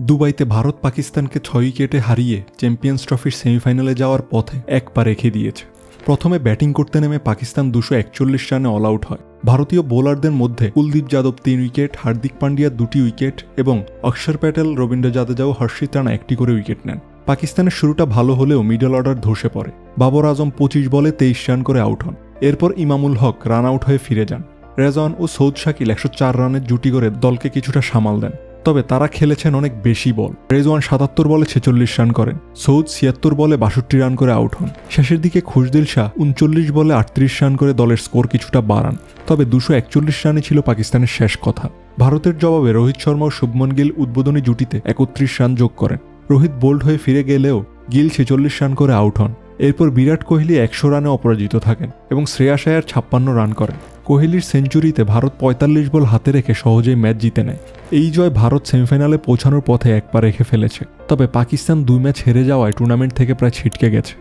দুবাইতে ভারত পাকিস্তানকে 6 উইকেটে হারিয়ে চ্যাম্পিয়ন্স ট্রফির সেমিফাইনালে যাওয়ার পথে এক পা রেখে দিয়েছে। প্রথমে ব্যাটিং করতে নেমে পাকিস্তান 241 রানে অল আউট হয়। ভারতীয় বোলারদের মধ্যে কুলদীপ যাদব 3 উইকেট, হার্দিক পান্ডিয়া 2টি উইকেট এবং অক্ষর প্যাটেল, রবীন্দ্র জাদেজা ও হর্ষিত রানা 1টি করে উইকেট নেন। পাকিস্তানের শুরুটা ভালো হলেও মিডল অর্ডার ধসে পড়ে। বাবর আজম 25 বলে 23 রান করে আউট হন। এরপর ইমামুল হক রান আউট হয়ে ফিরে যান। রেজওয়ান ও সৌদ শাকিল 104 রানের জুটি করে দলকে কিছুটা সামাল দেন। তবে তারা খেলেছেন অনেক বেশি বল। রেজওয়ান 77 বলে 46 রান করেন, সৌদ 76 বলে 62 রান করে আউট হন। শেষের দিকে খুশদিল শাহ 39 বলে 38 রান করে দলের স্কোর কিছুটা বাড়ান। তবে 241 রানই ছিল পাকিস্তানের শেষ কথা। ভারতের জবাবে রোহিত শর্মা ও শুভমন গিল উদ্বোধনী জুটিতে 31 রান যোগ করেন। রোহিত বোল্ড হয়ে ফিরে গেলেও গিল 46 রান করে আউট হন। এরপর বিরাট কোহলি 100 রানে অপরাজিত থাকেন এবং শ্রেয়াস আয়ার 56 রান করেন। কোহলির সেঞ্চুরিতে ভারত 45 বল হাতে রেখে সহজেই ম্যাচ জিতে নেয়। এই জয় ভারত সেমিফাইনালে পৌঁছানোর পথে এক পা রেখে ফেলেছে। তবে পাকিস্তান 2 ম্যাচ হেরে যাওয়ায় টুর্নামেন্ট থেকে প্রায় ছিটকে গেছে।